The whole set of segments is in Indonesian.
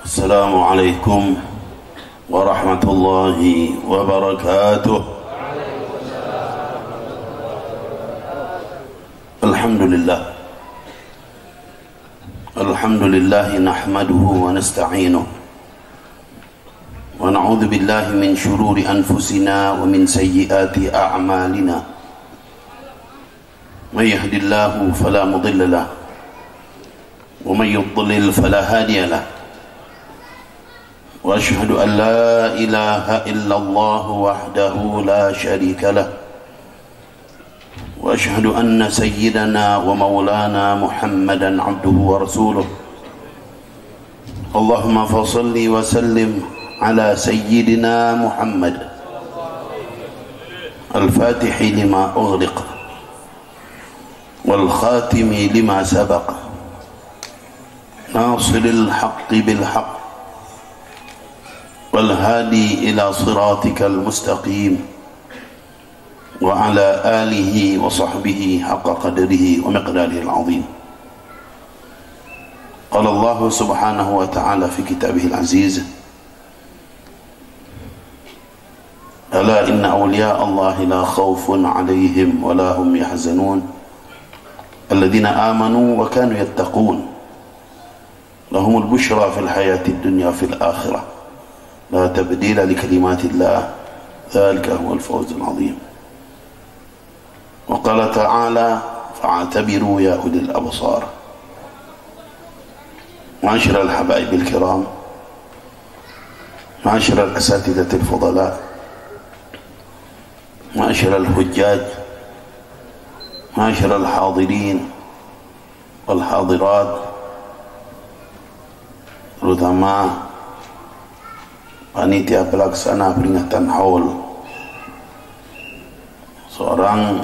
Assalamualaikum warahmatullahi wabarakatuh. Alhamdulillah nahmaduhu wa nasta'inuh wa na'udzu billahi min shururi anfusina wa min sayyiati a'malina. May yahdihillahu fala mudilla lahu wa may yudlil fala hadiya lahu. وأشهد أن لا إله إلا الله وحده لا شريك له وأشهد أن سيدنا ومولانا محمدا عبده ورسوله. اللهم فصل وسلم على سيدنا محمد الفاتح لما أغلق والخاتم لما سبق ناصر الحق بالحق والهادي إلى صراطك المستقيم وعلى آله وصحبه حق قدره ومقداره العظيم. قال الله سبحانه وتعالى في كتابه العزيز: ألا إن أولياء الله لا خوف عليهم ولا هم يحزنون الذين آمنوا وكانوا يتقون لهم البشرى في الحياة الدنيا وفي الآخرة لا تبديل لكلمات الله ذلك هو الفوز العظيم. وقال تعالى: فاعتبروا يا أولي الأبصار. معاشر الحبائب الكرام، معاشر الأساتذة الفضلاء، معاشر الحجاج، معاشر الحاضرين والحاضرات، terutama panitia pelaksana peringatan haul, seorang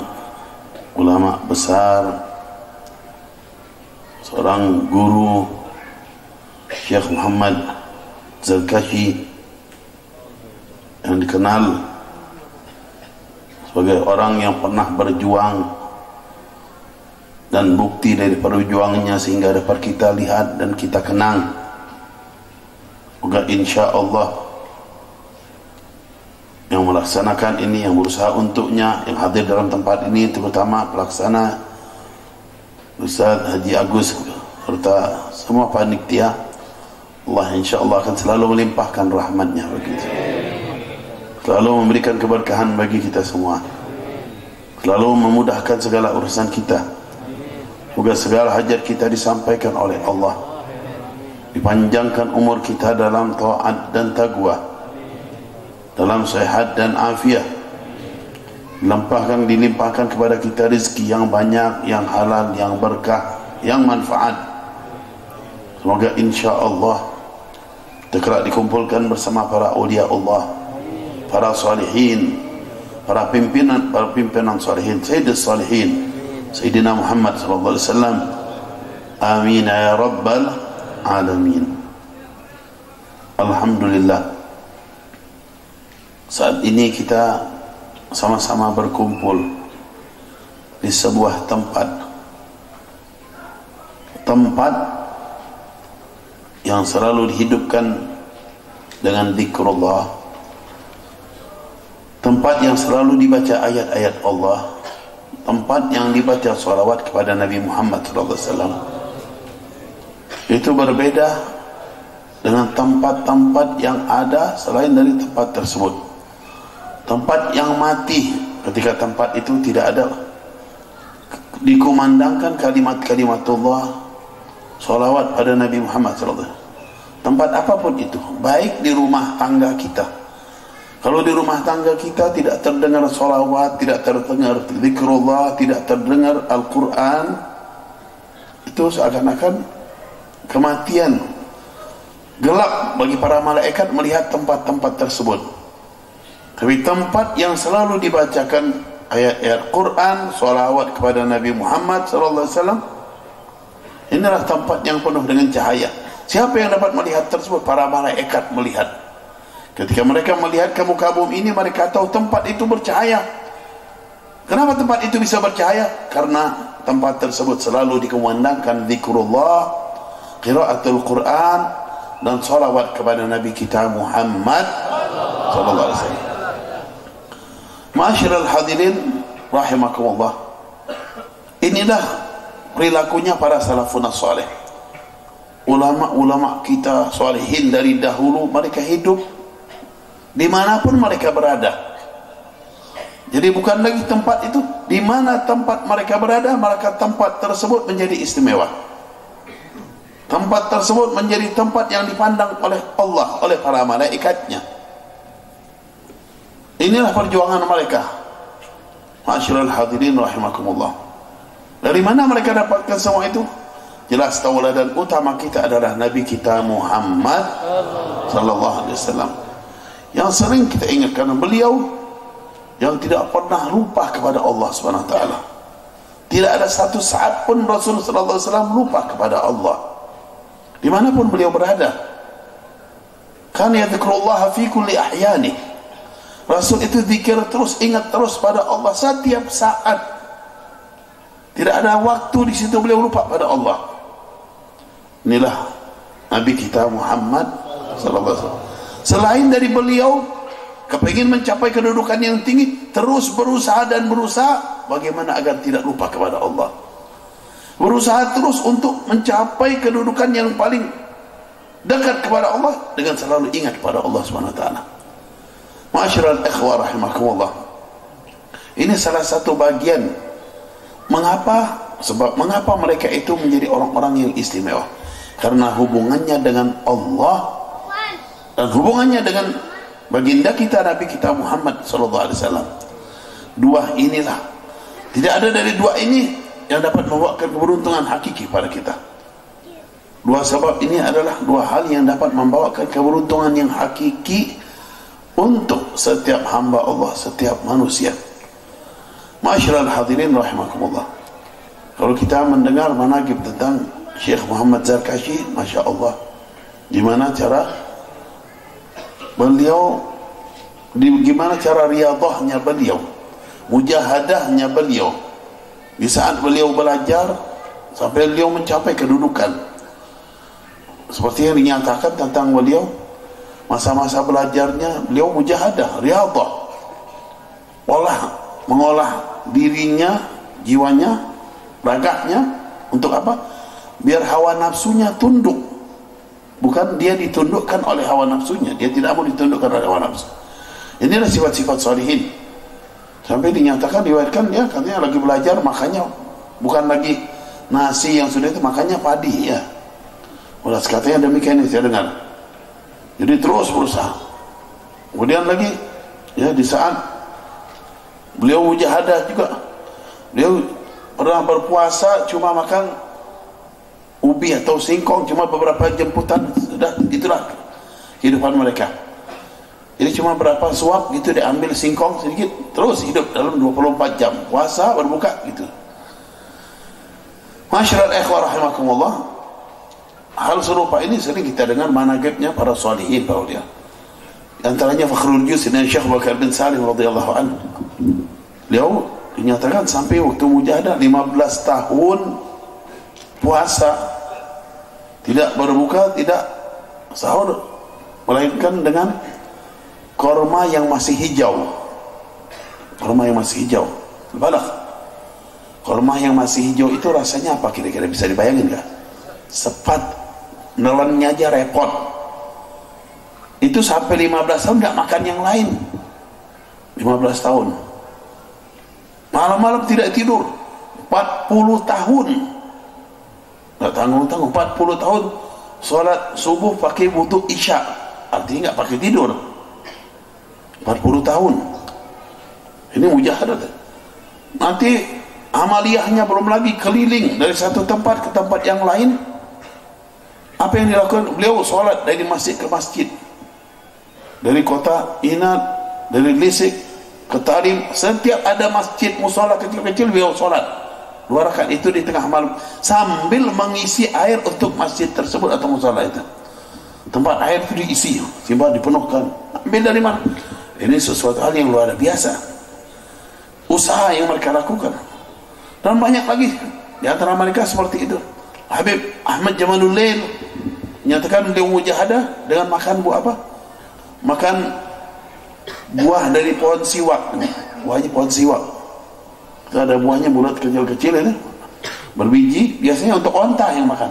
ulama besar, seorang guru, Syekh Muhammad Zarkashi, yang dikenal sebagai orang yang pernah berjuang, dan bukti dari perjuangannya sehingga dapat kita lihat dan kita kenang. Semoga insya Allah yang melaksanakan ini, yang berusaha untuknya, yang hadir dalam tempat ini, terutama pelaksana Ustaz Haji Agus serta semua panitia, Allah insya Allah akan selalu melimpahkan rahmatnya bagi kita, selalu memberikan keberkahan bagi kita semua, selalu memudahkan segala urusan kita. Semoga segala hajat kita disampaikan oleh Allah, dipanjangkan umur kita dalam taat dan taqwa, dalam sehat dan afiat, dilimpahkan kepada kita rezeki yang banyak, yang halal, yang berkah, yang manfaat. Semoga insya Allah kita kelak dikumpulkan bersama para awliya Allah, para salihin, para pimpinan salihin, Sayyidus Salihin, Sayyidina Muhammad sallallahu alaihi wasallam. Amin ya rabbal alamin. Alhamdulillah, saat ini kita sama-sama berkumpul di sebuah tempat yang selalu dihidupkan dengan zikrullah, tempat yang selalu dibaca ayat-ayat Allah, tempat yang dibaca salawat kepada Nabi Muhammad SAW. Itu berbeda dengan tempat-tempat yang ada selain dari tempat tersebut. Tempat yang mati ketika tempat itu tidak ada dikumandangkan kalimat-kalimat Allah, salawat pada Nabi Muhammad SAW. Tempat apapun itu, baik di rumah tangga kita, kalau di rumah tangga kita tidak terdengar salawat, tidak terdengar zikrullah, tidak terdengar Al-Quran, itu seakan-akan kematian. Gelap bagi para malaikat melihat tempat-tempat tersebut. Tapi tempat yang selalu dibacakan ayat-ayat Quran, salawat kepada Nabi Muhammad SAW, inilah tempat yang penuh dengan cahaya. Siapa yang dapat melihat tersebut? Para malaikat melihat. Ketika mereka melihat kabum-kabum ini, mereka tahu tempat itu bercahaya. Kenapa tempat itu bisa bercahaya? Karena tempat tersebut selalu dikumandangkan zikrullah, qiraatul Quran, dan salawat kepada Nabi kita Muhammad sallallahu alaihi wasallam. Ma'asyiral hadirin rahimakumullah. Inilah perilakunya para salafun saleh. Ulama-ulama kita salihin dari dahulu, mereka hidup dimanapun mereka berada. Jadi bukan lagi tempat itu, di mana tempat mereka berada, maka tempat tersebut menjadi istimewa. Tempat tersebut menjadi tempat yang dipandang oleh Allah, oleh para malaikatnya. Inilah perjuangan mereka. Ma'asyiral hadirin rahimakumullah. Dari mana mereka dapatkan semua itu? Jelas tauladan utama kita adalah Nabi kita Muhammad sallallahu alaihi wasallam, yang sering kita ingat karena beliau yang tidak pernah lupa kepada Allah Subhanahu wa taala. Tidak ada satu saat pun Rasul sallallahu alaihi wasallam lupa kepada Allah dimanapun beliau berada. Kan yadhkurullah fi kulli ahyani. Rasul itu zikir terus, ingat terus pada Allah setiap saat. Tidak ada waktu di situ beliau lupa pada Allah. Inilah Nabi kita Muhammad sallallahu alaihi wasallam. Selain dari beliau kepingin mencapai kedudukan yang tinggi, terus berusaha dan berusaha bagaimana agar tidak lupa kepada Allah. Berusaha terus untuk mencapai kedudukan yang paling dekat kepada Allah dengan selalu ingat kepada Allah Subhanahu wa taala. Ma'asyiral ikhwah rahimakumullah. Ini salah satu bagian mengapa mereka itu menjadi orang-orang yang istimewa. Karena hubungannya dengan Allah dan hubungannya dengan baginda kita Nabi kita Muhammad sallallahu alaihi wasallam. Dua inilah, tidak ada dari dua ini yang dapat membawakan keberuntungan hakiki pada kita. Dua sebab ini adalah dua hal yang dapat membawakan keberuntungan yang hakiki untuk setiap hamba Allah, setiap manusia. Ma'asyiral hadirin rahimakumullah. Kalau kita mendengar manaqib tentang Syekh Muhammad Zarkashi, Masya Allah, gimana cara beliau, gimana cara riyadahnya beliau, mujahadahnya beliau, di saat beliau belajar sampai beliau mencapai kedudukan seperti yang dinyatakan tentang beliau. Masa-masa belajarnya beliau mujahadah, riyadah, mengolah dirinya, jiwanya, raganya untuk apa? Biar hawa nafsunya tunduk. Bukan dia ditundukkan oleh hawa nafsunya, dia tidak mau ditundukkan oleh hawa nafsu. Inilah sifat-sifat sholihin. Sampai dinyatakan, diwariskan dia katanya lagi belajar makanya bukan lagi nasi yang sudah itu, makanya padi ya. Ulas katanya demikian yang saya dengar. Jadi terus berusaha. Kemudian lagi ya, di saat beliau mujahadah juga, beliau pernah berpuasa cuma makan ubi atau singkong cuma beberapa jemputan, sudah itulah kehidupan mereka. Jadi cuma berapa suap gitu, diambil singkong sedikit, terus hidup dalam 24 jam puasa berbuka gitu. Masyaallah ikhwah rahimakumullah. Hal serupa ini sering kita dengar manaqibnya para salihin bahwa dia. Antaranya Fakhrul Juz dan Syekh Bakar bin Salim radhiyallahu anhu. Beliau dinyatakan sampai waktu mujahadah 15 tahun puasa, tidak berbuka, tidak sahur, melainkan dengan korma yang masih hijau. Korma yang masih hijau, balak. Korma yang masih hijau itu rasanya apa kira-kira, bisa dibayangin gak? Sepat, nelannya aja repot. Itu sampai 15 tahun gak makan yang lain. 15 tahun malam-malam tidak tidur. 40 tahun nggak tanggung-tanggung. 40 tahun sholat subuh pakai wudu isya, artinya nggak pakai tidur. 40 tahun ini mujahadah. Nanti amaliyahnya belum lagi keliling dari satu tempat ke tempat yang lain. Apa yang dilakukan beliau? Sholat dari masjid ke masjid, dari kota Inat, dari Lisik ke Tarim, setiap ada masjid musola kecil-kecil beliau sholat 2 rakaat itu di tengah malam sambil mengisi air untuk masjid tersebut atau musola itu. Tempat air itu diisi sehingga dipenuhkan Ambil dari mana? Ini sesuatu hal yang luar biasa, usaha yang mereka lakukan. Dan banyak lagi di antara mereka seperti itu. Habib Ahmad Jamaluddin menyatakan beliau mujahadah dengan makan buah apa? Makan buah dari pohon siwak. Buahnya pohon siwak. Itu ada buahnya bulat kecil-kecil ini, berbiji, biasanya untuk onta yang makan.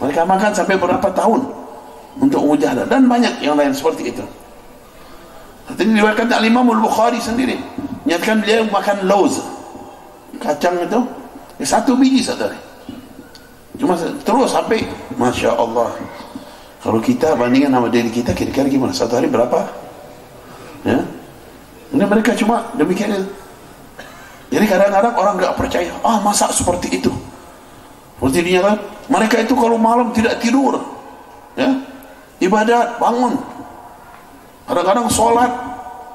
Mereka makan sampai berapa tahun untuk mujahadah, dan banyak yang lain seperti itu. Ini diriwayatkan oleh Imam Al-Bukhari sendiri, menyatakan beliau makan lauz, kacang itu, satu biji satu hari. Cuma terus sampai, Masya Allah. Kalau kita bandingkan sama diri kita, kira-kira gimana? Satu hari berapa? Ya, ini mereka cuma demikian itu. Jadi kadang-kadang orang nggak percaya, masa seperti itu? Seperti dinyatakan, mereka itu kalau malam tidak tidur, ya, ibadat, bangun. Kadang-kadang sholat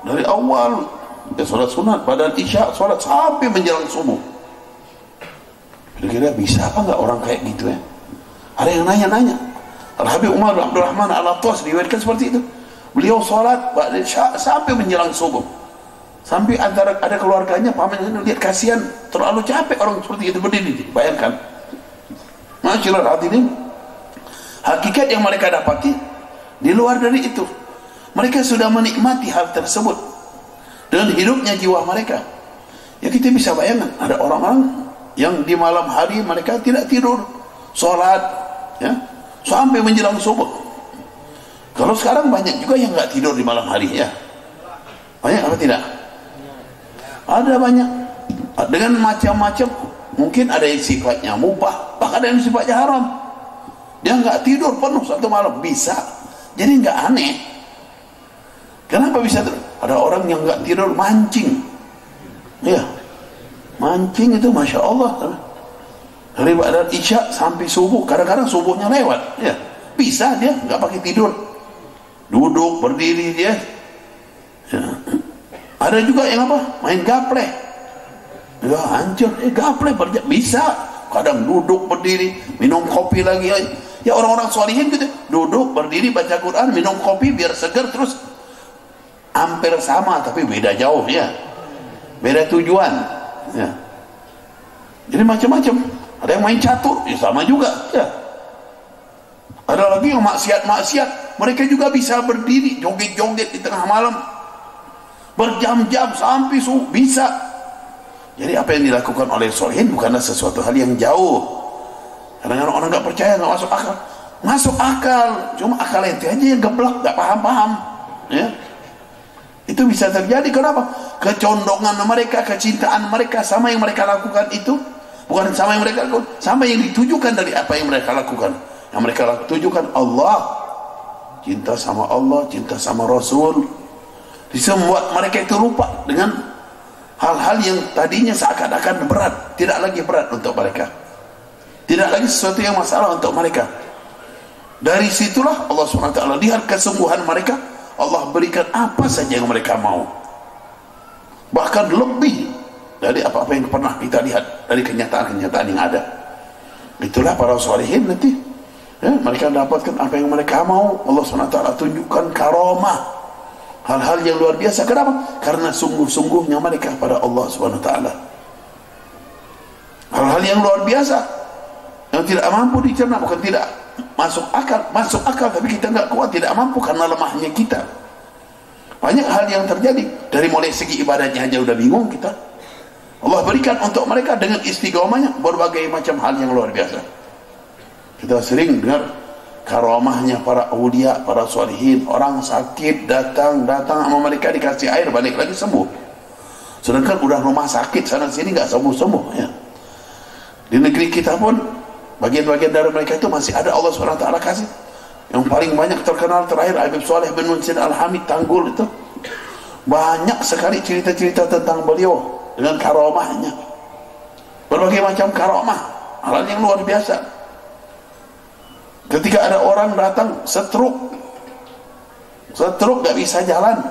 dari awal, ya sholat sunat, badan isya, sholat sampai menjelang subuh. Kira-kira bisa apa nggak orang kayak gitu ya? Ada yang nanya-nanya. Al-Habib Umar bin Abdul Rahman Al-Attas diriwayatkan seperti itu. Beliau sholat sampai menjelang subuh. Sampai antara ada keluarganya, pamannya lihat kasihan, terlalu capek orang seperti itu berdiri. Bayangkan. Masyaallah hadirin, hakikat yang mereka dapati di luar dari itu. Mereka sudah menikmati hal tersebut dengan hidupnya jiwa mereka. Ya kita bisa bayangkan, ada orang-orang yang di malam hari mereka tidak tidur, sholat, ya, sampai menjelang subuh. Kalau sekarang banyak juga yang nggak tidur di malam hari, ya. Banyak apa tidak? Ada banyak. Dengan macam-macam. Mungkin ada yang sifatnya mubah, bahkan ada yang sifatnya haram. Dia nggak tidur penuh satu malam, bisa. Jadi nggak aneh. Kenapa bisa? Ada orang yang nggak tidur mancing, ya, mancing itu Masya Allah, dari badan isya sampai subuh, kadang-kadang subuhnya lewat, ya, bisa dia nggak pakai tidur, duduk berdiri dia, ya. Ada juga yang apa, main gaple, ya hancur, gaple bisa, kadang duduk berdiri, minum kopi lagi, ya orang-orang solihin gitu, duduk berdiri baca Quran, minum kopi biar segar, terus hampir sama tapi beda jauh, ya, beda tujuan, ya. Jadi macam-macam. Ada yang main catur, ya sama juga, ya. Ada lagi yang maksiat, mereka juga bisa berdiri joget-joget di tengah malam berjam-jam sampai subuh, bisa. Jadi apa yang dilakukan oleh solihin bukanlah sesuatu hal yang jauh. Kadang-kadang orang nggak percaya, nggak masuk akal, cuma akal itu aja yang geblek, nggak paham, ya. Itu bisa terjadi. Kenapa? Kecondongan mereka, kecintaan mereka sama yang mereka lakukan itu, bukan sama yang mereka lakukan, sama yang ditujukan dari apa yang mereka lakukan. Yang mereka tujukan Allah, cinta sama Allah, cinta sama Rasul. Bisa membuat mereka itu lupa dengan hal-hal yang tadinya seakan-akan berat, tidak lagi berat untuk mereka, tidak lagi sesuatu yang masalah untuk mereka. Dari situlah Allah SWT lihat kesungguhan mereka, Allah berikan apa saja yang mereka mau, bahkan lebih dari apa-apa yang pernah kita lihat dari kenyataan-kenyataan yang ada. Itulah para sholihin nanti, ya, mereka dapatkan apa yang mereka mau. Allah SWT tunjukkan karomah, hal-hal yang luar biasa. Kenapa? Karena sungguh-sungguhnya mereka pada Allah SWT. Hal-hal yang luar biasa yang tidak mampu dicerna, bukan tidak masuk akal, tapi kita nggak kuat, tidak mampu karena lemahnya kita. Banyak hal yang terjadi, dari mulai segi ibadahnya aja udah bingung kita. Allah berikan untuk mereka dengan istiqomahnya berbagai macam hal yang luar biasa. Kita sering dengar karamahnya para awliya, para sholihin. Orang sakit datang sama mereka, dikasih air, balik lagi sembuh. Sedangkan udah rumah sakit sana sini nggak sembuh-sembuh, ya. Di negeri kita pun bagian-bagian dari mereka itu masih ada Allah SWT kasih. Yang paling banyak terkenal terakhir Habib Saleh bin Munsin Al-Hamid Tanggul itu, banyak sekali cerita-cerita tentang beliau dengan karamahnya, berbagai macam karamah, hal yang luar biasa. Ketika ada orang datang stroke gak bisa jalan,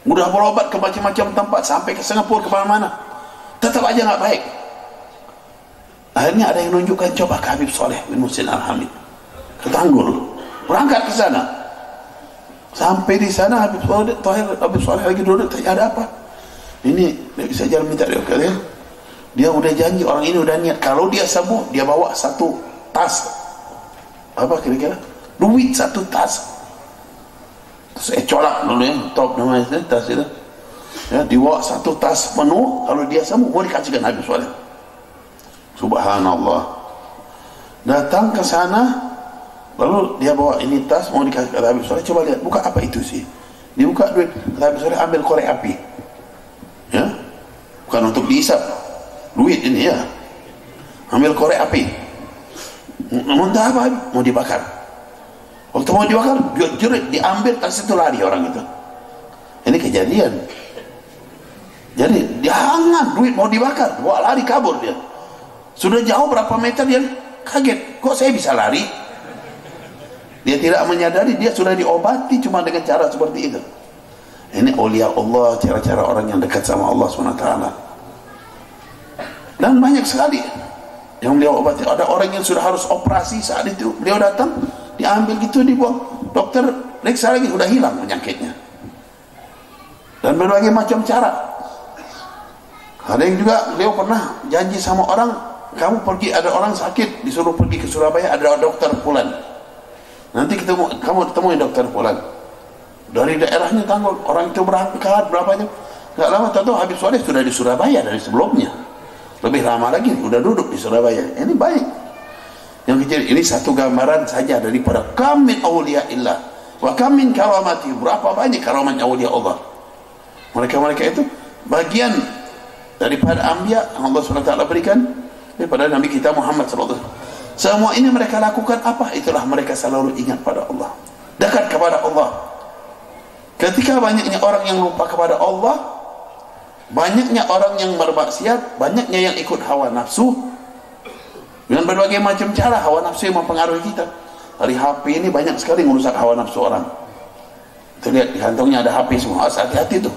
udah berobat ke macam-macam tempat, sampai ke Singapura, ke mana-mana, tetap aja nggak baik. Akhirnya ada yang menunjukkan, coba ke Habib Saleh bin Munsin Al-Hamid ke Tanggul, berangkat ke sana. Sampai di sana Habib Saleh lagi duduk, tanya ada apa? Ini dia bisa jalan minta dia kata, dia udah janji, orang ini udah niat kalau dia sembuh dia bawa satu tas, apa kira-kira duit, satu tas. Saya colak dulu ya, top namanya tas itu ya, dibawa satu tas penuh, kalau dia sembuh mau dikasihkan Habib Saleh. Subhanallah. Datang ke sana, lalu dia bawa ini tas mau dikasih ke Habib Saleh, coba lihat, buka apa itu sih? Dibuka duit, kata Habib Saleh, ambil korek api ya, bukan untuk dihisap duit ini ya, ambil korek api. Muntah apa? Mau dibakar. Waktu mau dibakar, dia jerit, diambil tas itu, lari orang itu. Ini kejadian. Jadi dia hangat, duit mau dibakar, bawa lari, kabur dia. Sudah jauh berapa meter, dia kaget, kok saya bisa lari? Dia tidak menyadari dia sudah diobati cuma dengan cara seperti itu. Ini aulia Allah, cara-cara orang yang dekat sama Allah SWT. Dan banyak sekali yang beliau obati. Ada orang yang sudah harus operasi, saat itu beliau datang, diambil gitu, dibuang, dokter periksa lagi, udah hilang penyakitnya. Dan berbagai macam cara. Ada yang juga beliau pernah janji sama orang, kamu pergi, ada orang sakit, disuruh pergi ke Surabaya, ada dokter Fulan, nanti kamu temuin dokter Fulan. Dari daerahnya tanggung, orang itu berangkat berapa jam, nggak lama tahu Habib Saleh sudah di Surabaya dari sebelumnya, lebih lama lagi udah duduk di Surabaya. Ini baik. Yang kecil ini satu gambaran saja daripada kam min aulia illah wa kam min karamati, berapa banyak karamat aulia Allah. Mereka itu bagian daripada anbiya yang Allah SWT berikan daripada Nabi kita Muhammad SAW. Semua ini mereka lakukan apa? Itulah mereka selalu ingat pada Allah, dekat kepada Allah. Ketika banyaknya orang yang lupa kepada Allah, banyaknya orang yang bermaksiat, banyaknya yang ikut hawa nafsu dengan berbagai macam cara. Hawa nafsu yang mempengaruhi kita. Dari HP ini banyak sekali merusak hawa nafsu orang. Kita lihat di kantongnya ada HP semua, hati-hati tuh.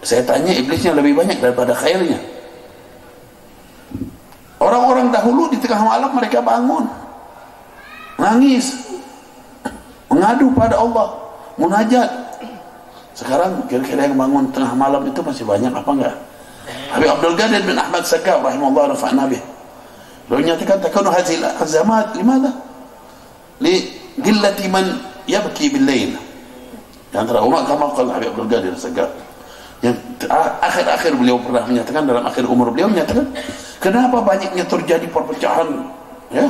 Saya tanya, iblisnya lebih banyak daripada khairnya. Orang-orang dahulu di tengah malam mereka bangun, nangis, mengadu pada Allah, munajat. Sekarang kira-kira yang bangun tengah malam itu masih banyak apa enggak? Habib Abdul Qadir bin Ahmad Sagaf rahimahullah rafa'na bih, beliau nyatakan takunu hadhil azamat limadha? Li qillati man yabki bil lail. Yang terutama kama qala Habib Abdul Qadir Sagaf, yang akhir-akhir beliau pernah menyatakan, dalam akhir umur beliau menyatakan, kenapa banyaknya terjadi perpecahan ya,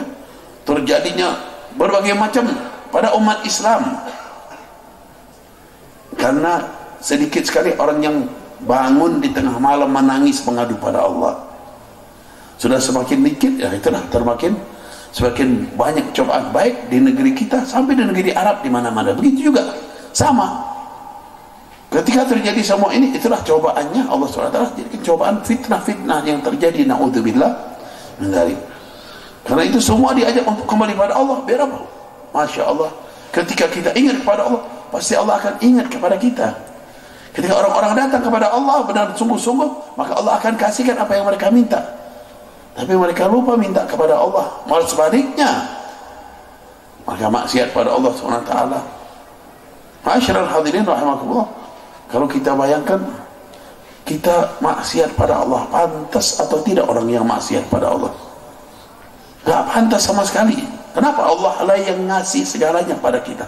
terjadinya berbagai macam pada umat Islam? Karena sedikit sekali orang yang bangun di tengah malam menangis mengadu pada Allah. Sudah semakin dikit, ya itulah semakin banyak cobaan, baik di negeri kita sampai di negeri Arab, di mana-mana begitu juga sama. Ketika terjadi semua ini, itulah cobaannya Allah SWT jadikan cobaan, fitnah-fitnah yang terjadi, na'udzubillah min dzalik. Karena itu semua diajak untuk kembali pada Allah. Biar apa? Masya Allah, ketika kita ingat kepada Allah, pasti Allah akan ingat kepada kita. Ketika orang-orang datang kepada Allah benar sungguh-sungguh, maka Allah akan kasihkan apa yang mereka minta. Tapi mereka lupa minta kepada Allah, malah sebaliknya, maka maksiat pada Allah SWT. Ma'asyiral hadirin rahimakumullah, kalau kita bayangkan kita maksiat pada Allah, pantas atau tidak orang yang maksiat pada Allah? Gak pantas sama sekali. Kenapa? Allah lah yang ngasih segalanya pada kita.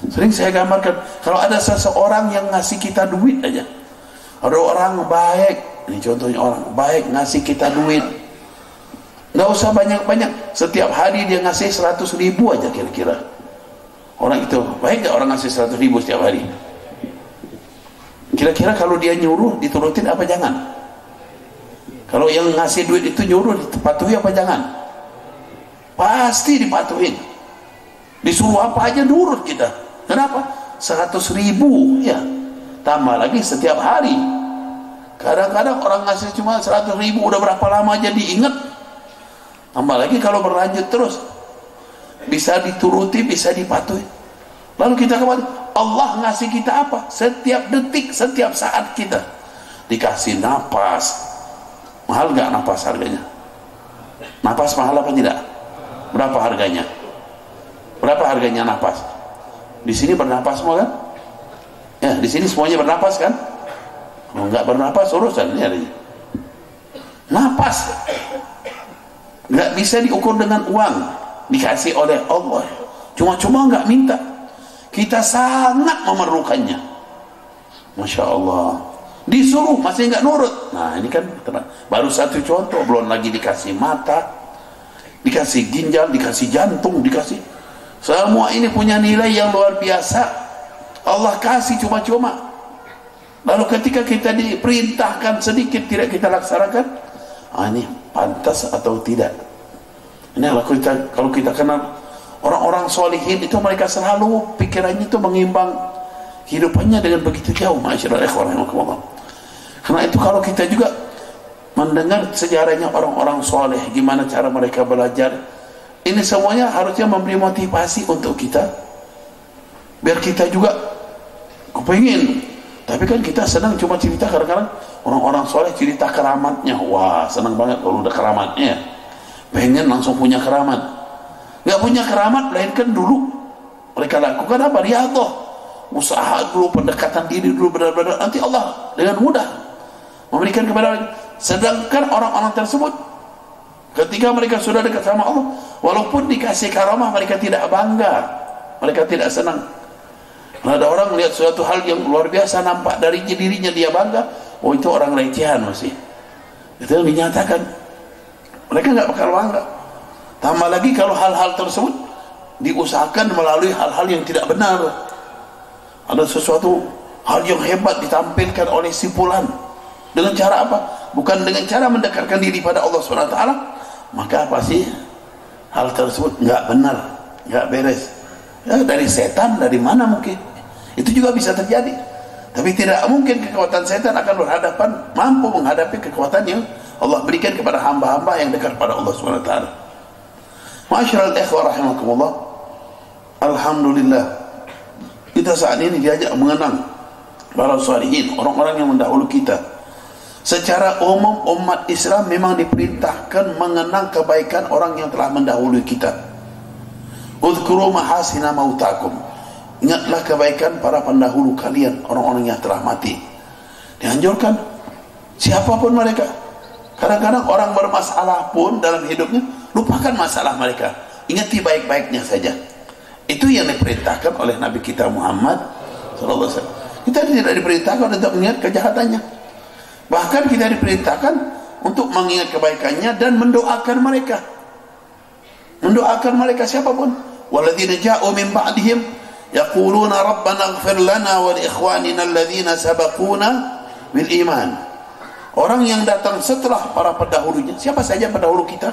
Sering saya gambarkan, kalau ada seseorang yang ngasih kita duit aja, ada orang baik, ini contohnya orang baik ngasih kita duit, nggak usah banyak-banyak, setiap hari dia ngasih 100.000 aja kira-kira, orang itu baik nggak? Orang ngasih 100.000 setiap hari, kira-kira kalau dia nyuruh diturutin apa jangan? Kalau yang ngasih duit itu nyuruh dipatuhi apa jangan? Pasti dipatuhin. Disuruh apa aja nurut kita. Kenapa? 100.000 ya, tambah lagi setiap hari. Kadang-kadang orang ngasih cuma 100.000, udah berapa lama aja diingat, tambah lagi kalau berlanjut terus, bisa dituruti, bisa dipatuhi. Lalu kita kembali, Allah ngasih kita apa? Setiap detik, setiap saat kita dikasih napas. Mahal gak napas harganya? Napas mahal apa tidak? Berapa harganya? Berapa harganya napas? Di sini bernapas semua kan? Ya, di sini semuanya bernapas kan? Kalau nggak bernapas urusan ini adanya. Napas nggak bisa diukur dengan uang, dikasih oleh Allah. Cuma-cuma nggak minta. Kita sangat memerlukannya. Masya Allah. Disuruh masih nggak nurut. Nah ini kan baru satu contoh, belum lagi dikasih mata, dikasih ginjal, dikasih jantung, dikasih semua. Ini punya nilai yang luar biasa. Allah kasih cuma-cuma. Lalu ketika kita diperintahkan sedikit tidak kita laksanakan, ini pantas atau tidak? Ini kalau kita kenal orang-orang solihin itu, mereka selalu pikirannya itu mengimbang hidupannya dengan begitu jauh. Masyaallah ikhwan rahimakumullah. Karena itu kalau kita juga mendengar sejarahnya orang-orang soleh, gimana cara mereka belajar, ini semuanya harusnya memberi motivasi untuk kita, biar kita juga kepingin. Tapi kan kita senang cuma cerita, kadang-kadang orang-orang soleh cerita keramatnya, wah senang banget kalau udah keramatnya, pengen langsung punya keramat. Nggak punya keramat, melainkan dulu mereka lakukan apa? Riyadhah, usaha dulu, pendekatan diri dulu, benar-benar nanti Allah dengan mudah memberikan kepada mereka. Sedangkan orang-orang tersebut ketika mereka sudah dekat sama Allah, walaupun dikasih karamah, mereka tidak bangga, mereka tidak senang. Nah, ada orang melihat suatu hal yang luar biasa, nampak dari dirinya dia bangga, oh itu orang recehan masih. Itu yang dinyatakan. Mereka nggak bakal bangga. Tambah lagi kalau hal-hal tersebut diusahakan melalui hal-hal yang tidak benar. Ada sesuatu hal yang hebat ditampilkan oleh si fulan. Dengan cara apa? Bukan dengan cara mendekatkan diri pada Allah SWT. Maka apa sih? Hal tersebut nggak benar, nggak beres. Ya, dari setan, dari mana mungkin? Itu juga bisa terjadi. Tapi tidak mungkin kekuatan setan akan berhadapan, mampu menghadapi kekuatan yang Allah berikan kepada hamba-hamba yang dekat pada Allah SWT. Ma'asyiral ikhwah rahimakumullah, alhamdulillah kita saat ini diajak mengenang para salihin, orang-orang yang mendahulu kita. Secara umum umat Islam memang diperintahkan mengenang kebaikan orang yang telah mendahului kita. Udhkuru mahasina mautakum, ingatlah kebaikan para pendahulu kalian, orang-orang yang telah mati. Dianjurkan siapapun mereka. Kadang-kadang orang bermasalah pun dalam hidupnya, lupakan masalah mereka, ingati baik-baiknya saja. Itu yang diperintahkan oleh Nabi kita Muhammad SAW. Kita tidak diperintahkan untuk mengingat kejahatannya, bahkan kita diperintahkan untuk mengingat kebaikannya dan mendoakan mereka. Mendoakan mereka siapapun. Walladzina ja'u min ba'dihim yaquluna rabbana ighfir lana wa li ikhwanina alladhina sabaquna bil iman. Orang yang datang setelah para pendahulunya, siapa saja pendahulu kita,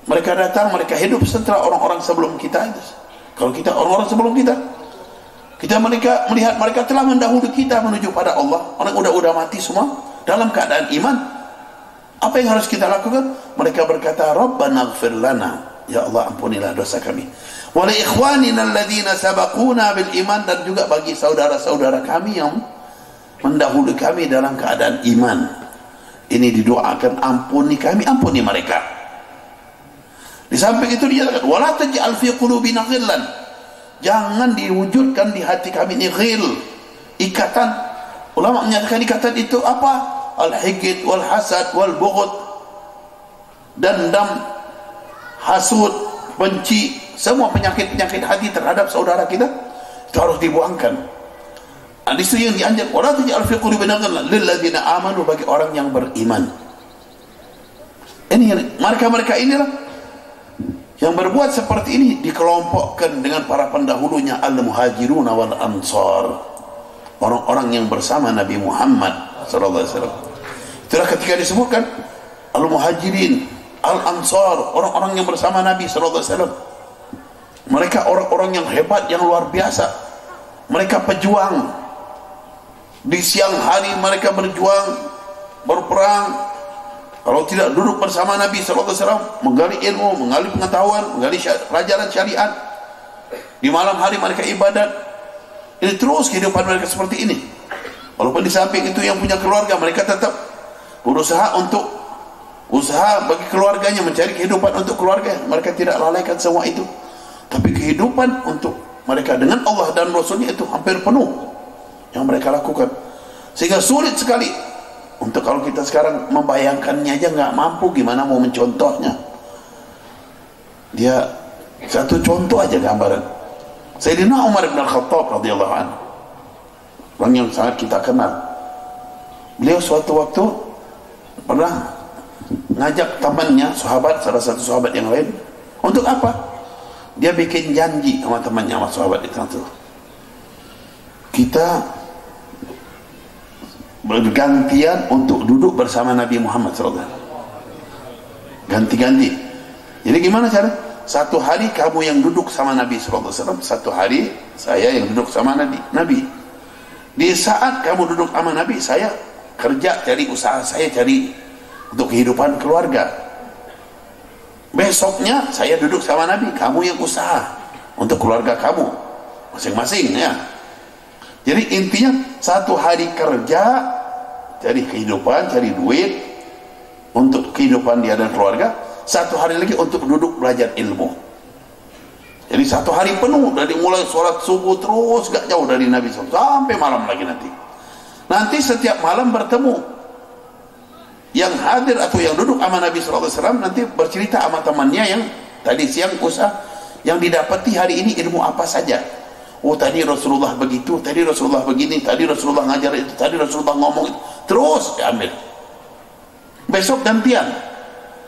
mereka datang, mereka hidup setelah orang-orang sebelum kita. Kalau kita orang-orang sebelum kita, mereka melihat mereka telah mendahului kita menuju pada Allah. Orang udah mati semua dalam keadaan iman. Apa yang harus kita lakukan? Mereka berkata, Rabbana ighfir lana, ya Allah ampunilah dosa kami. Wa li ikhwanina alladhina sabaquna bil iman, dan juga bagi saudara-saudara kami yang mendahului kami dalam keadaan iman. Ini didoakan, ampuni kami, ampuni mereka. Di samping itu dia kata, wala taj'al fi qulubina ghillan, jangan diwujudkan di hati kami ini ghil, ikatan. Ulama menyatakan ikatan itu apa? Al-hikid wal hasad wal bughd, dendam, hasud, benci, semua penyakit-penyakit hati terhadap saudara kita itu harus dibuangkan. Hadis itu yang dianjurkan, wala taj'al fi qulubina ghillan lil ladzina amanu, bagi orang yang beriman. Ini mereka-mereka inilah yang berbuat seperti ini, dikelompokkan dengan para pendahulunya, al-muhajirun wal ansar, orang-orang yang bersama Nabi Muhammad sallallahu alaihi wasallam. Itulah ketika disebutkan al-muhajirin, al-ansar, orang-orang yang bersama Nabi sallallahu alaihi wasallam. Mereka orang-orang yang hebat, yang luar biasa. Mereka pejuang. Di siang hari mereka berjuang, berperang. Kalau tidak duduk bersama Nabi SAW, menggali ilmu, menggali pengetahuan, menggali pelajaran syariat. Di malam hari mereka ibadat. Ini terus kehidupan mereka seperti ini. Walaupun di samping itu yang punya keluarga, mereka tetap berusaha untuk usaha bagi keluarganya, mencari kehidupan untuk keluarga. Mereka tidak lalaikan semua itu. Tapi kehidupan untuk mereka dengan Allah dan Rasulnya itu hampir penuh. yang mereka lakukan, sehingga sulit sekali untuk kalau kita sekarang membayangkannya aja nggak mampu, gimana mau mencontohnya. Dia satu contoh aja gambaran. Sayyidina Umar bin Al-Khattab radhiyallahu anhu, orang yang sangat kita kenal. Beliau suatu waktu pernah ngajak temannya, salah satu sahabat yang lain, untuk apa? Dia bikin janji sama temannya, sama sahabat itu, kita bergantian untuk duduk bersama Nabi Muhammad SAW. Ganti-ganti. Jadi gimana cara? Satu hari kamu yang duduk sama Nabi SAW, satu hari saya yang duduk sama Nabi. Di saat kamu duduk sama Nabi, saya kerja, cari usaha, saya cari untuk kehidupan keluarga. Besoknya saya duduk sama Nabi, kamu yang usaha untuk keluarga kamu masing-masing, ya. Jadi intinya satu hari kerja cari kehidupan, cari duit untuk kehidupan dia dan keluarga, satu hari lagi untuk duduk belajar ilmu. Jadi satu hari penuh, dari mulai sholat subuh terus gak jauh dari Nabi SAW sampai malam lagi nanti setiap malam bertemu. Yang hadir atau yang duduk sama Nabi SAW nanti bercerita sama temannya yang tadi siang usaha, yang didapati hari ini ilmu apa saja. Oh tadi Rasulullah begitu, tadi Rasulullah begini, tadi Rasulullah ngajar itu, tadi Rasulullah ngomong itu, terus diambil. Besok gantian,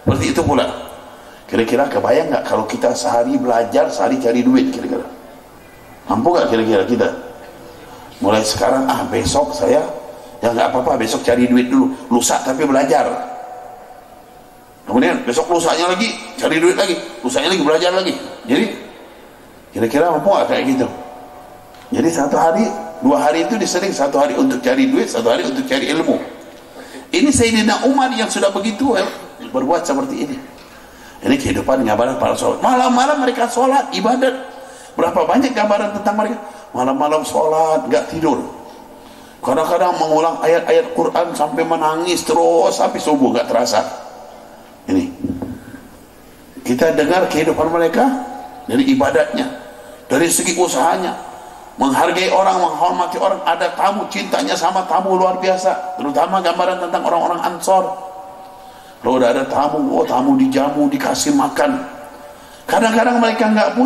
seperti itu pula. Kira-kira kebayang nggak kalau kita sehari belajar, sehari cari duit, kira-kira mampu nggak kira-kira kita? Mulai sekarang, besok saya ya nggak apa-apa, besok cari duit dulu, lusa tapi belajar. Kemudian besok lusanya lagi cari duit lagi, lusanya lagi belajar lagi. Jadi kira-kira mampu nggak kayak gitu? Jadi satu hari, 2 hari itu disering, satu hari untuk cari duit, satu hari untuk cari ilmu. Ini Sayyidina Umar yang sudah begitu berbuat seperti ini. Ini kehidupan gambaran para sahabat. Malam-malam mereka sholat, ibadat. Berapa banyak gambaran tentang mereka? Malam-malam sholat, gak tidur. Kadang-kadang mengulang ayat-ayat Quran sampai menangis terus sampai subuh, gak terasa. Ini kita dengar kehidupan mereka dari ibadatnya, dari segi usahanya, menghargai orang, menghormati orang, ada tamu, cintanya sama tamu luar biasa. Terutama gambaran tentang orang-orang Ansor. Kalau udah ada tamu, tamu dijamu, dikasih makan. Kadang-kadang mereka nggak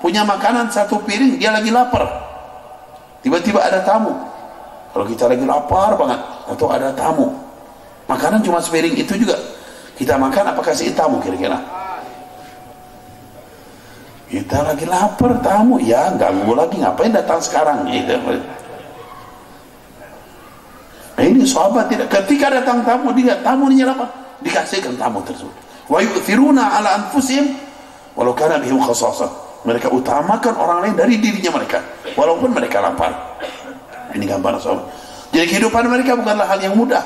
punya makanan satu piring, dia lagi lapar. Tiba-tiba ada tamu. Kalau kita lagi lapar banget, atau ada tamu, makanan cuma sepiring itu juga kita makan, apa kasih tamu kira-kira? Kita lagi lapar, tamu, ya ganggu lagi, ngapain datang sekarang? Gitu. Ini sahabat tidak, ketika datang tamu, dia tamu ini apa? Dikasihkan tamu tersebut. Wa yu'thiruna ala anfusihim walau kana bihim khasasah. Mereka utamakan orang lain dari dirinya mereka, walaupun mereka lapar. Ini gambar sahabat. Jadi kehidupan mereka bukanlah hal yang mudah.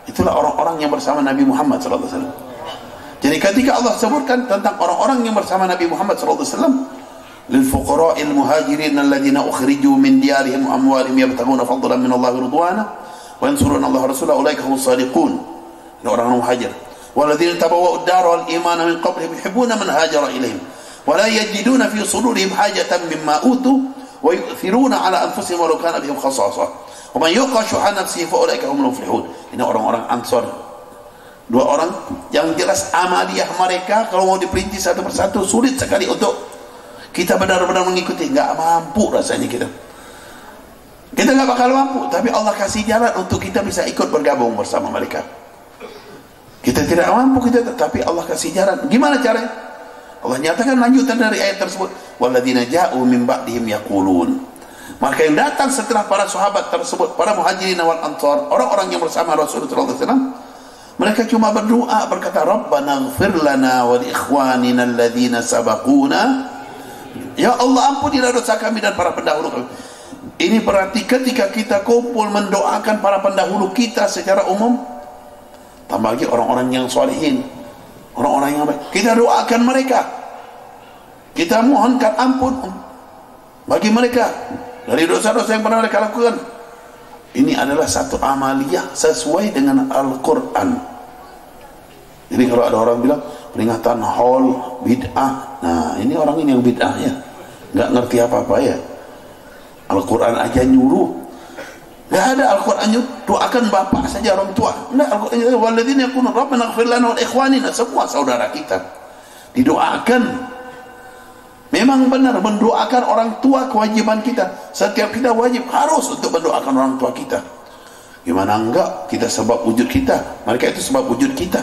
Itulah orang-orang yang bersama Nabi Muhammad SAW. Jadi ketika Allah sebutkan tentang orang-orang yang bersama Nabi Muhammad SAW, lil fuqara'il muhajirin alladhina ukhriju min diyarihim wa amwalihim yabtaghuna fadlan min Allah wa ridwana wa yansuruna Allah wa rasulahu ulaika humus shadiqun. Ini orang muhajir. Walladzina tabawwa'u ad-dara wal imana min qablihim yuhibbuna man hajara ilaihim wa la yajiduna fi sudurihim hajatan mimma utu wa yu'thiruna ala anfusihim walau kana bihim khasasah. Wa man yuqa shuhha nafsihi fa ulaika humul muflihun. Ini orang-orang Ansor. 2 orang yang jelas amaliyah mereka kalau mau diperinci satu persatu sulit sekali untuk kita benar-benar mengikuti. Nggak mampu rasanya kita nggak bakal mampu, tapi Allah kasih jalan untuk kita bisa ikut bergabung bersama mereka. Kita tidak mampu kita, tapi Allah kasih jalan. Gimana caranya? Allah nyatakan lanjutan dari ayat tersebut, walladzina ja'u min ba'dihim yaqulun. Maka yang datang setelah para sahabat tersebut, para muhajirin wal ansar, orang-orang yang bersama Rasulullah SAW, mereka cuma berdoa, berkata, Rabbana ighfir lana wa li ikhwanina alladhina sabaquna. Ya Allah, ampunilah dosa kami dan para pendahulu kami. Ini berarti ketika kita kumpul mendoakan para pendahulu kita secara umum, tambah lagi orang-orang yang solehin, orang-orang yang baik, kita doakan mereka, kita mohonkan ampun bagi mereka dari dosa-dosa yang pernah mereka lakukan. Ini adalah satu amaliyah sesuai dengan Al-Quran. Jadi kalau ada orang bilang peringatan haul bid'ah, nah ini orang ini yang bid'ah ya, nggak ngerti apa-apa ya. Al-Quran aja nyuruh Enggak ada Al-Qur'annya doakan bapak saja, orang tua. Enggak, Al-Qur'annya walladzina yaquluna rabbana ighfir lana wa li ikhwanina, semua saudara kita didoakan. Memang benar mendoakan orang tua kewajiban kita. Setiap kita wajib harus untuk mendoakan orang tua kita. Gimana enggak? Kita sebab wujud kita, mereka itu sebab wujud kita.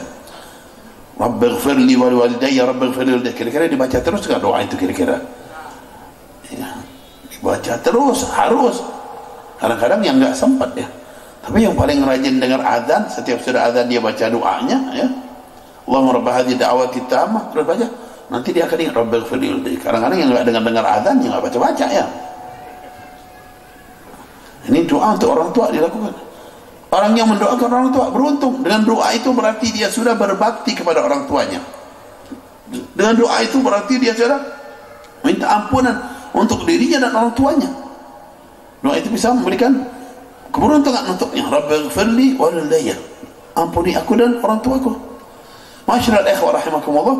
Rabbighfirli wa liwalidayya, Rabbighfirli wa liwalidayya. Kira-kira dibaca terus enggak doa itu kira-kira? Ya, dibaca terus, harus. Kadang-kadang yang enggak sempat ya. Tapi yang paling rajin dengar azan, setiap sudah azan dia baca doanya ya. Allahumma rabb hadhihi da'wati tammah, terus baca. Nanti dia akan ingat Rabbighfirli wa liwalidayya. Kadang-kadang yang enggak dengar azan, yang enggak baca-baca ya. Ini doa untuk orang tua dilakukan. Orang yang mendoakan orang tua beruntung. Dengan doa itu berarti dia sudah berbakti kepada orang tuanya. Dengan doa itu berarti dia sudah minta ampunan untuk dirinya dan orang tuanya. Doa itu bisa memberikan keberuntungan untuknya. Rabbighfirli wa liwalidayya, ampuni aku dan orang tuaku. Masyaallah ikhwah rahimakumullah.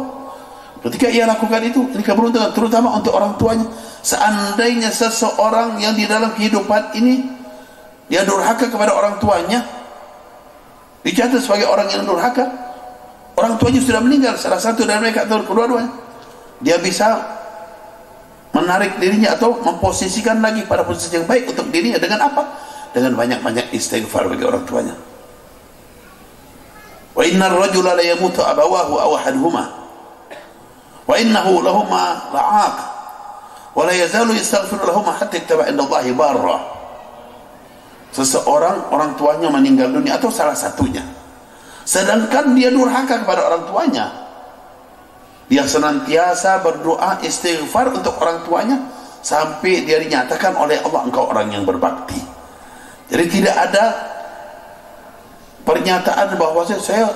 Ketika ia lakukan itu, ini keberuntungan terutama untuk orang tuanya. Seandainya seseorang yang di dalam kehidupan ini dia durhaka kepada orang tuanya, dicatat sebagai orang yang durhaka, orang tuanya sudah meninggal, salah satu dari mereka atau kedua-duanya, dia bisa menarik dirinya atau memposisikan lagi pada posisi yang baik untuk dirinya. Dengan apa? Dengan banyak-banyak istighfar bagi orang tuanya. Wa innar rajula la yamutu abawahu aw ahaduhuma wa innahu lahuma la'aq wa la yazalu yastaghfiru lahuma hatta yaktaba inda Allahi barra. Seseorang orang tuanya meninggal dunia atau salah satunya, sedangkan dia durhaka kepada orang tuanya, dia senantiasa berdoa istighfar untuk orang tuanya sampai dia dinyatakan oleh Allah engkau orang yang berbakti. Jadi tidak ada pernyataan bahwa saya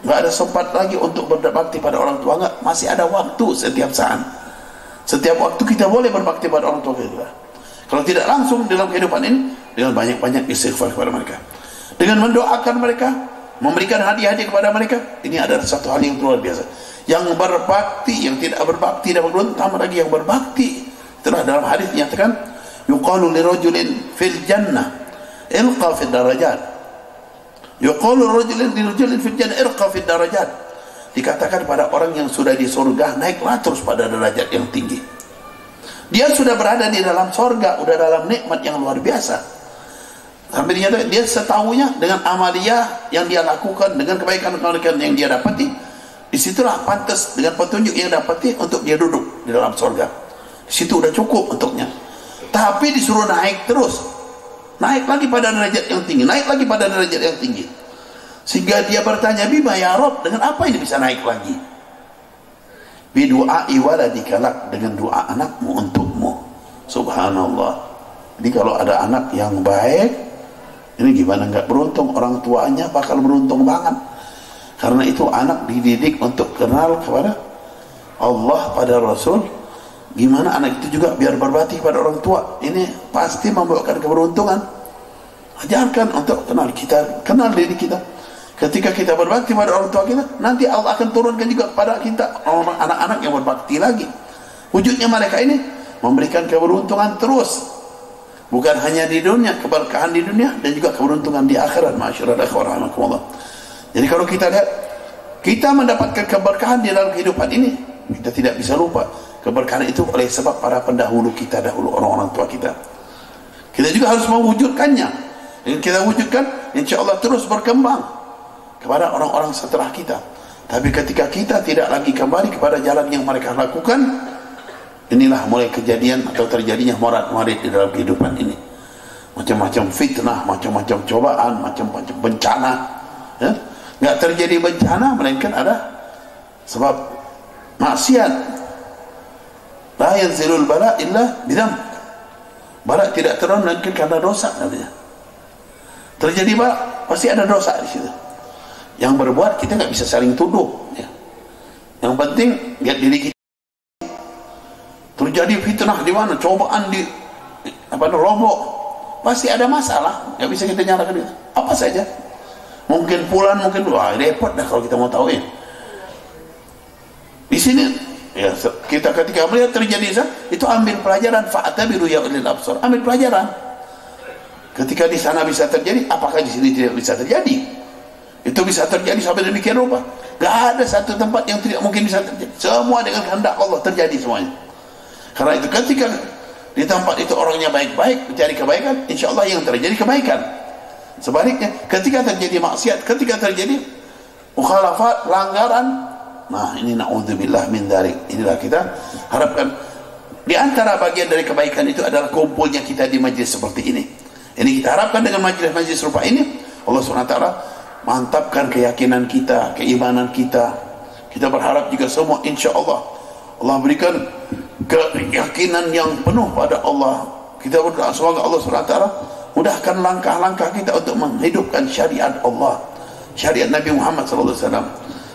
nggak ada sempat lagi untuk berbakti pada orang tua. Enggak, masih ada waktu. Setiap saat, setiap waktu kita boleh berbakti pada orang tua kita. Kalau tidak langsung dalam kehidupan ini, dengan banyak-banyak istighfar kepada mereka, dengan mendoakan mereka, memberikan hadiah-hadiah kepada mereka. Ini adalah satu hal yang luar biasa. Yang berbakti, yang tidak berbakti dapat beruntung, tambah lagi yang berbakti. Itulah dalam hadis dinyatakan, yuqalu lirajulin fil jannah ilqa fid darajat, yuqalu lirajulin fil jannah irqa fid darajat. Dikatakan pada orang yang sudah di surga, naiklah terus pada derajat yang tinggi. Dia sudah berada di dalam surga, sudah dalam nikmat yang luar biasa. Sampai dia setahunya dengan amalia yang dia lakukan, dengan kebaikan-kebaikan yang dia dapati, disitulah pantas dengan petunjuk yang dapati untuk dia duduk di dalam surga. Disitu udah cukup untuknya. Tapi disuruh naik terus, naik lagi pada derajat yang tinggi, naik lagi pada derajat yang tinggi, sehingga dia bertanya, bima ya Rob, dengan apa ini bisa naik lagi? Bidu'ai waladika, dengan doa anakmu untukmu. Subhanallah. Jadi kalau ada anak yang baik, ini gimana nggak beruntung? Orang tuanya bakal beruntung banget. Karena itu anak dididik untuk kenal kepada Allah, pada Rasul. Gimana anak itu juga biar berbakti kepada orang tua. Ini pasti membawakan keberuntungan. Ajarkan untuk kenal kita, kenal diri kita. Ketika kita berbakti pada orang tua kita, nanti Allah akan turunkan juga kepada kita orang anak-anak yang berbakti lagi. Wujudnya mereka ini memberikan keberuntungan terus. Bukan hanya di dunia, keberkahan di dunia, dan juga keberuntungan di akhirat. Masyaallah warahmatullah. Jadi kalau kita lihat, kita mendapatkan keberkahan di dalam kehidupan ini, kita tidak bisa lupa keberkahan itu oleh sebab para pendahulu kita dahulu, orang-orang tua kita. Kita juga harus mewujudkannya. Dan kita wujudkan, insya Allah terus berkembang kepada orang-orang setelah kita. Tapi ketika kita tidak lagi kembali kepada jalan yang mereka lakukan, inilah mulai kejadian atau terjadinya morat-marit di dalam kehidupan ini. Macam-macam fitnah, macam-macam cobaan, macam-macam bencana. Ya? Nggak terjadi bencana, melainkan ada sebab maksiat. La yanzilul bala illa bidam. Bala tidak turun melainkan karena dosa, katanya. Terjadi bala, pasti ada dosa di situ. Yang berbuat kita nggak bisa saling tuduh. Ya. Yang penting lihat diri kita. Terjadi fitnah di mana, cobaan di Lombok, pasti ada masalah, nggak bisa kita nyalakan itu. Apa saja, mungkin pulan, mungkin wah repot dah kalau kita mau tahu ya. Di sini ya kita ketika melihat terjadi itu ambil pelajaran, fa'tabiru ya ulil absar, ambil pelajaran. Ketika di sana bisa terjadi, apakah di sini tidak bisa terjadi? Itu bisa terjadi sampai demikian rupa. Gak ada satu tempat yang tidak mungkin bisa terjadi. Semua dengan kehendak Allah terjadi semuanya. Karena itu ketika di tempat itu orangnya baik-baik, mencari kebaikan, insya Allah yang terjadi kebaikan. Sebaliknya, ketika terjadi maksiat, ketika terjadi mukhalafat, pelanggaran, nah ini na'udzubillah min dzalik. Inilah kita harapkan. Di antara bagian dari kebaikan itu adalah kumpulnya kita di majlis seperti ini. Ini kita harapkan dengan majlis-majlis serupa ini, Allah SWT mantapkan keyakinan kita, keimanan kita. Kita berharap juga semua insya Allah berikan keyakinan yang penuh pada Allah. Kita berdoa semoga Allah SWT mudahkan langkah-langkah kita untuk menghidupkan syariat Allah, syariat Nabi Muhammad SAW,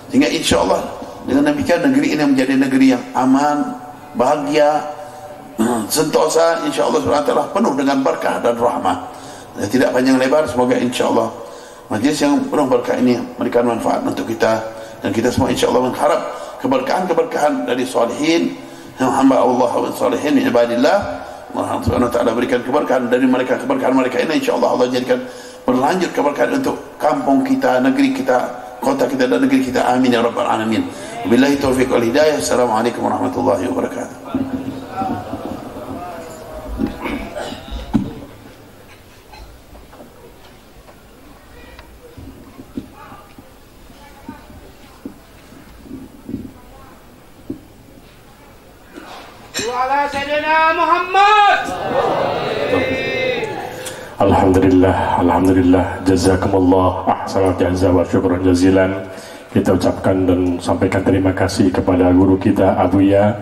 sehingga insya Allah dengan demikian negeri ini menjadi negeri yang aman, bahagia, sentosa, insya Allah SWT penuh dengan berkah dan rahmah. Dan tidak panjang lebar, semoga insya Allah majlis yang penuh berkah ini memberikan manfaat untuk kita, dan kita semua insya Allah mengharap keberkahan-keberkahan dari salihin, hamba Allah wa salihin ibadillah. Allah Subhanahu wa taala berikan keberkahan dari mereka, keberkahan mereka ini insya Allah jadikan berlanjut keberkahan untuk kampung kita, negeri kita, kota kita dan negeri kita. Amin ya rabbal alamin. Billahi taufiq wal hidayah. Assalamualaikum warahmatullahi wabarakatuh. Ala Sayyidina Muhammad. Alhamdulillah, jazakumullah ahsanal jaza wa syukran jazilan. Kita ucapkan dan sampaikan terima kasih kepada guru kita Abuya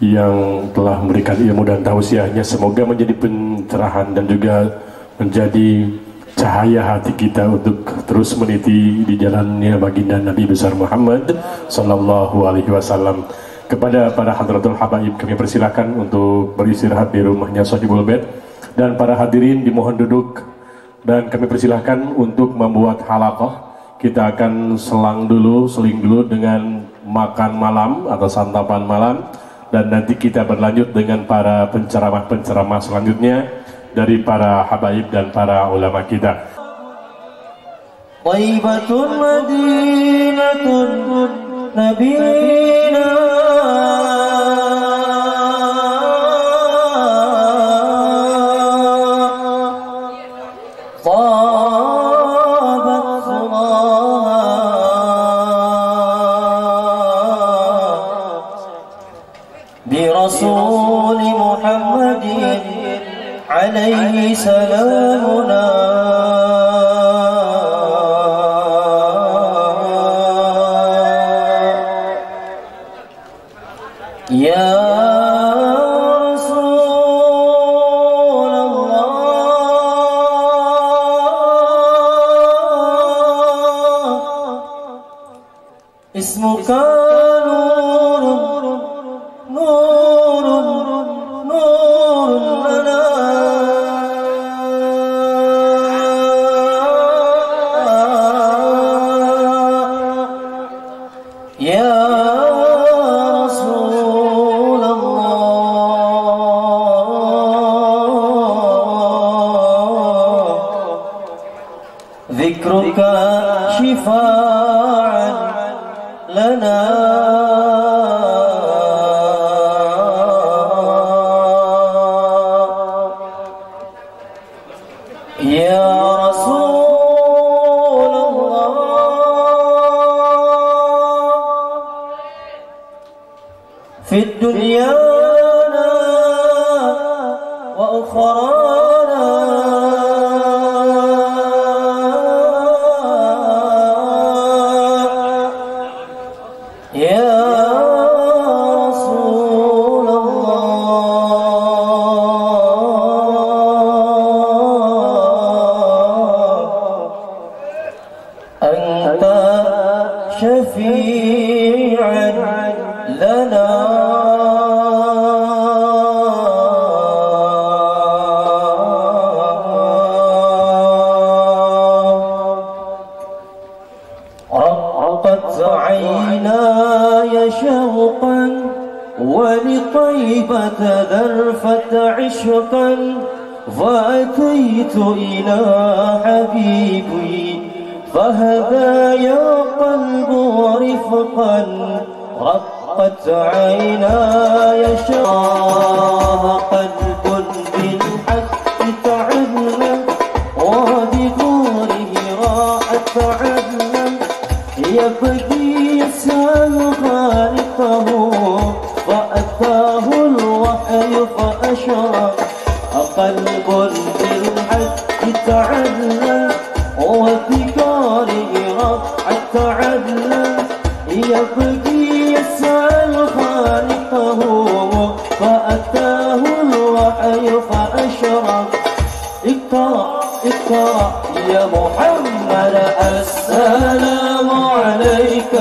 yang telah memberikan ilmu dan tausiahnya. Semoga menjadi pencerahan dan juga menjadi cahaya hati kita untuk terus meniti di jalannya baginda Nabi besar Muhammad sallallahu alaihi wasallam. Kepada para hadratul habaib kami persilakan untuk beristirahat di rumahnya Sahibul Bait, dan para hadirin dimohon duduk dan kami persilahkan untuk membuat halaqah. Kita akan seling dulu dengan makan malam atau santapan malam, dan nanti kita berlanjut dengan para penceramah selanjutnya dari para habaib dan para ulama kita. Thayyibatun Madinatun Nabiyina برسول محمد عليه سلامنا يا رسول الله اسمك نور لنا يا رسول الله ذكرك شفاعا لنا في الدنيا وأخرانا يا رسول الله أنت شفيعا لنا قلت إلى حبيبي فهذا يا قلب رفقا رقت عيناي شاه قلب بالحق تعلم وبنوره راءت علم يبكي يسأل خالقه فأتاه الوحي فأشرق قلب بالحق تعلم وبكاره راءت علم يبكي يسأل خالقه فأتاه الوحي فأشرق اقرأ اقرأ يا محمد السلام عليك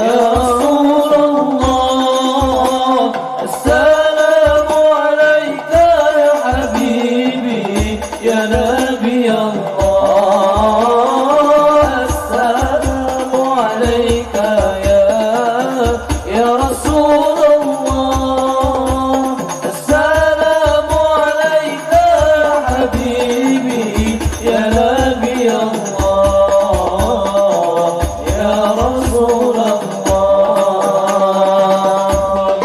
يا رسول الله السلام عليك يا حبيبي يا نبي الله السلام عليك يا رسول الله السلام عليك يا حبيبي يا نبي الله يا رسول الله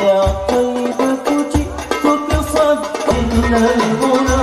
يا طيبة جئتك صدقنا المنى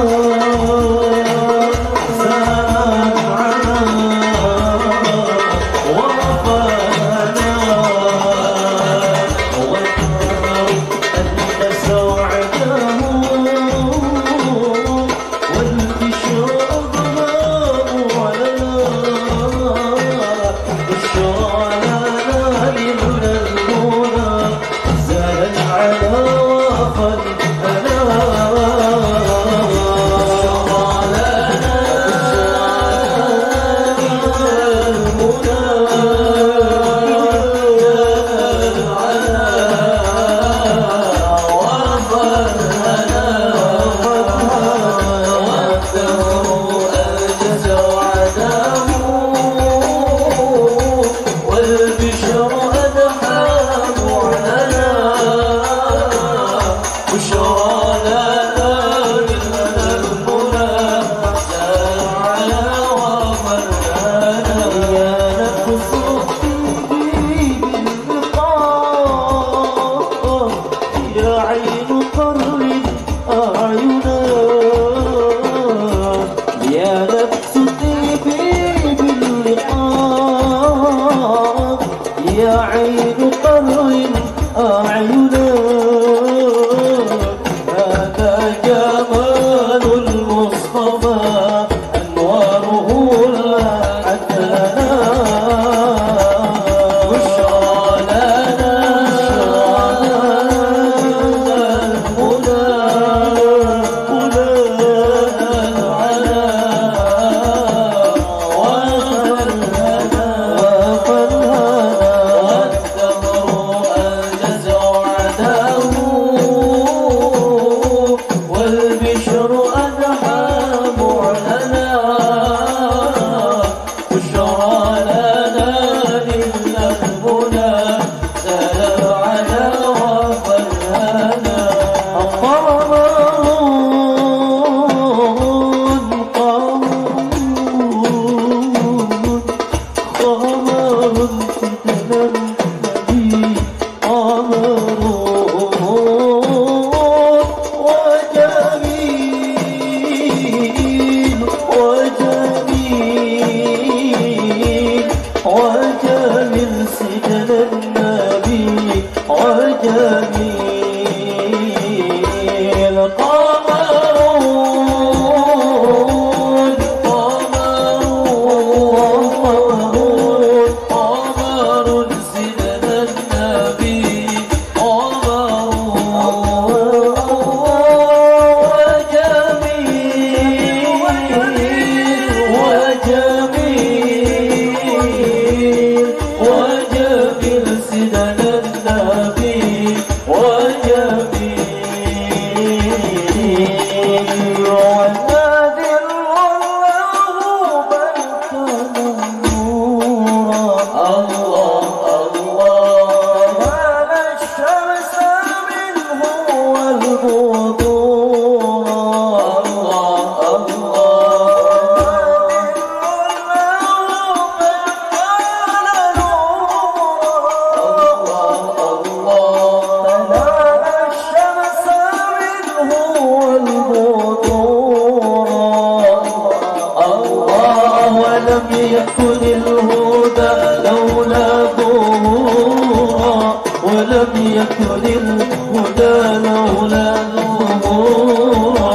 ولم يكن الهدى لولا ظهورا ولم يكن الهدى لولا ظهورا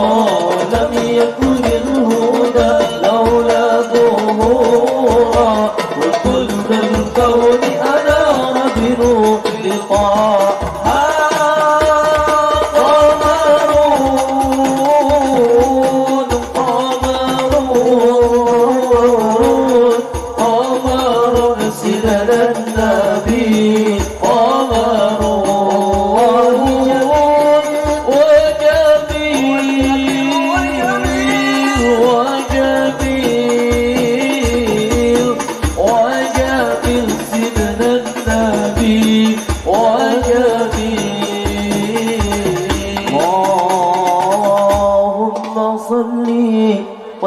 ولم يكن الهدى لولا ظهورا وكل الكون أنار بنور طه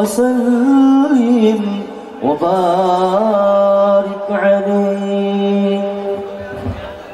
وسلم وبارك